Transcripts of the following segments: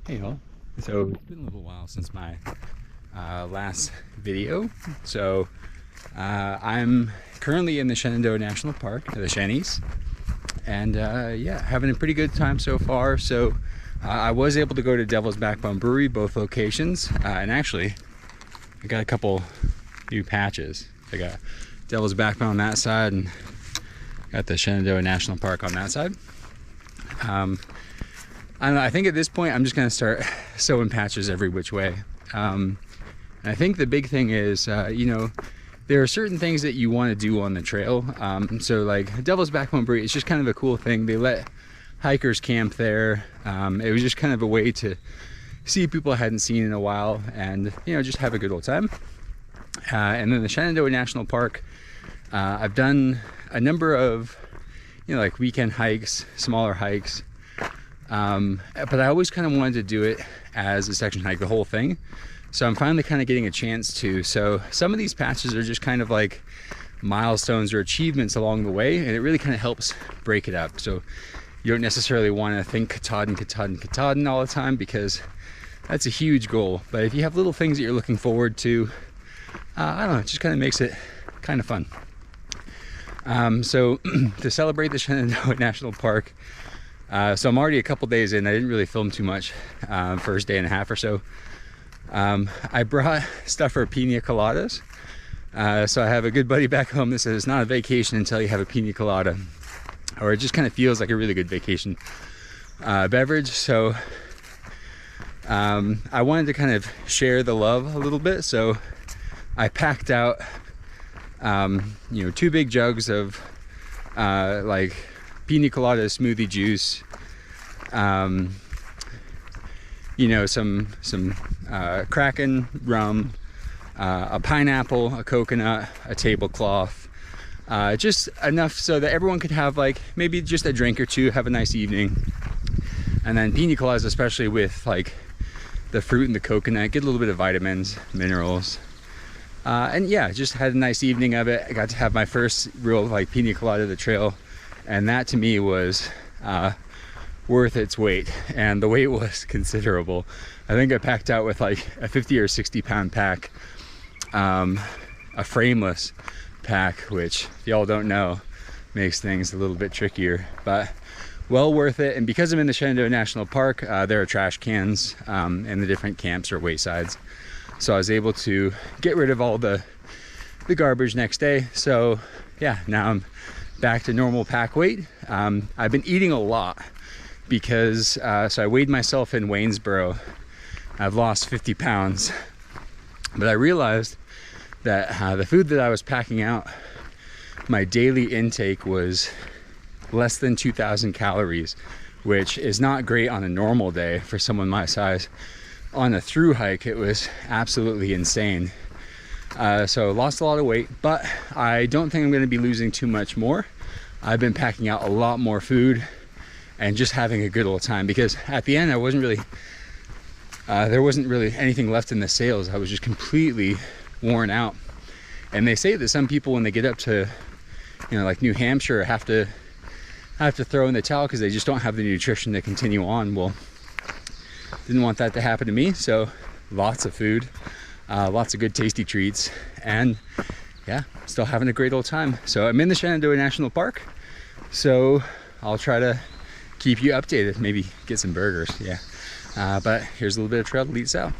Hey all. So it's been a little while since my last video. So I'm currently in the Shenandoah National Park, the Shennies, and yeah, having a pretty good time so far. So I was able to go to Devil's Backbone Brewery, both locations, and actually I got a couple new patches. I got Devil's Backbone on that side and got the Shenandoah National Park on that side. I don't know, I think at this point I'm just going to start sewing patches every which way. And I think the big thing is, you know, there are certain things that you want to do on the trail. So like Devil's Backbone Brewery, it's just kind of a cool thing. They let hikers camp there. It was just kind of a way to see people I hadn't seen in a while and, you know, just have a good old time. And then the Shenandoah National Park, I've done a number of, you know, like weekend hikes, smaller hikes. But I always kind of wanted to do it as a section hike, the whole thing. So I'm finally kind of getting a chance to. So some of these patches are just kind of like milestones or achievements along the way, and it really kind of helps break it up. So you don't necessarily want to think Katahdin all the time, because that's a huge goal. But if you have little things that you're looking forward to, I don't know, it just kind of makes it kind of fun. So to celebrate the Shenandoah National Park, so I'm already a couple days in. I didn't really film too much first day and a half or so. I brought stuff for pina coladas. So I have a good buddy back home that says it's not a vacation until you have a pina colada, or it just kind of feels like a really good vacation beverage. So I wanted to kind of share the love a little bit. So I packed out, you know, 2 big jugs of like pina colada smoothie juice, you know, some Kraken rum, a pineapple, a coconut, a tablecloth, just enough so that everyone could have like maybe just a drink or two, have a nice evening. And then pina coladas, especially with like the fruit and the coconut, get a little bit of vitamins, minerals. And yeah, just had a nice evening of it. I got to have my first real like pina colada of the trail, and that to me was worth its weight, and the weight was considerable. I think I packed out with like a 50 or 60 pound pack, a frameless pack, which if y'all don't know makes things a little bit trickier, but well worth it. And because I'm in the Shenandoah National Park, there are trash cans in the different camps or waysides, so I was able to get rid of all the garbage next day. So yeah, now I'm back to normal pack weight. I've been eating a lot because so I weighed myself in Waynesboro. I've lost 50 pounds, but I realized that the food that I was packing out, my daily intake was less than 2,000 calories, which is not great on a normal day for someone my size. On a through hike, it was absolutely insane. So lost a lot of weight, but I don't think I'm going to be losing too much more. I've been packing out a lot more food and just having a good old time, because at the end I wasn't really there wasn't really anything left in the sails. I was just completely worn out. And they say that some people, when they get up to, you know, like New Hampshire, have to throw in the towel because they just don't have the nutrition to continue on. Well, didn't want that to happen to me, so lots of food, lots of good tasty treats, and yeah, still having a great old time. So I'm in the Shenandoah National Park, so I'll try to keep you updated, maybe get some burgers, yeah. But here's a little bit of trail to lead us out.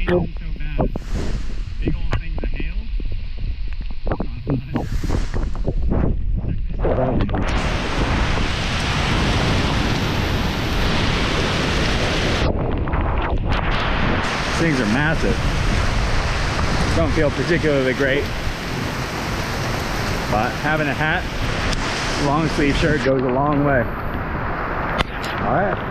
rain isn't so bad. Big old things of hail. These things are massive. Don't feel particularly great, but having a hat, long sleeve shirt goes a long way. All right.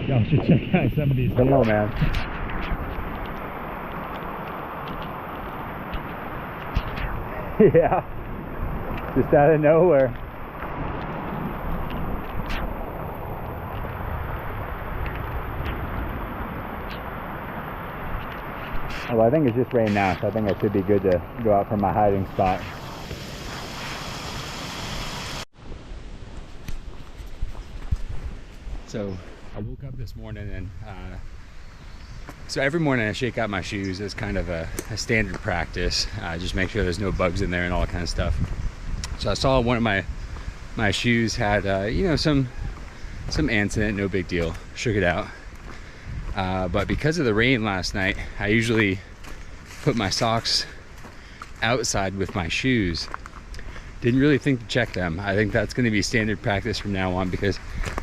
Y'all should check out some of these. Hello, man. Yeah, just out of nowhere. Oh, well, I think it's just rain now, so I think I should be good to go out from my hiding spot. So I woke up this morning and so every morning I shake out my shoes as kind of a standard practice. Just make sure there's no bugs in there and all that kind of stuff. So I saw one of my shoes had you know, some ants in it, no big deal. Shook it out. But because of the rain last night, I usually put my socks outside with my shoes. Didn't really think to check them. I think that's going to be standard practice from now on, because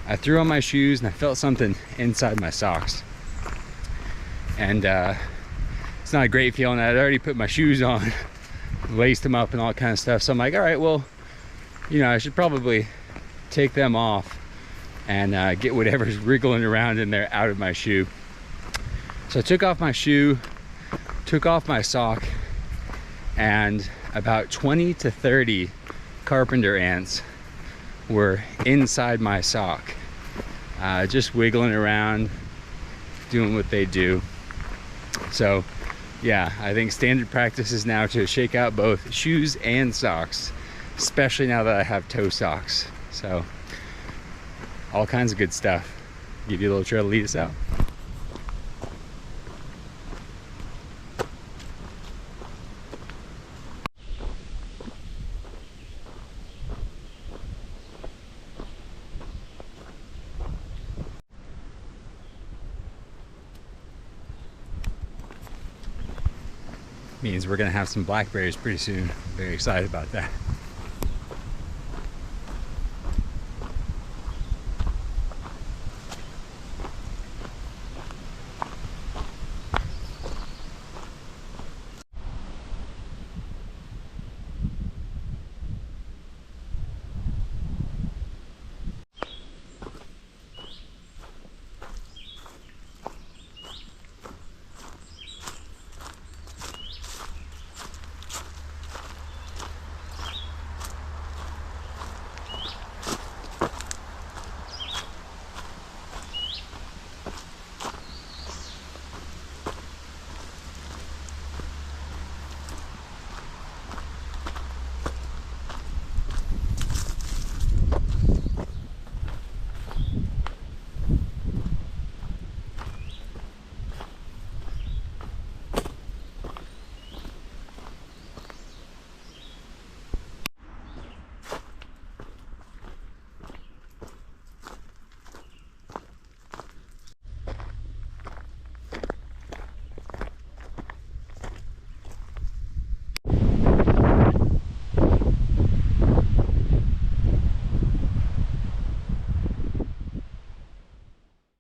I threw on my shoes and I felt something inside my socks. And it's not a great feeling. I'd already put my shoes on, laced them up and all that kind of stuff. So I'm like, all right, well, you know, I should probably take them off and get whatever's wriggling around in there out of my shoe. So I took off my shoe, took off my sock, and about 20 to 30 carpenter ants were inside my sock, just wiggling around, doing what they do. So yeah, I think standard practice is now to shake out both shoes and socks, especially now that I have toe socks. So all kinds of good stuff. Give you a little trail to lead us out. Means we're gonna have some blackberries pretty soon. Very excited about that.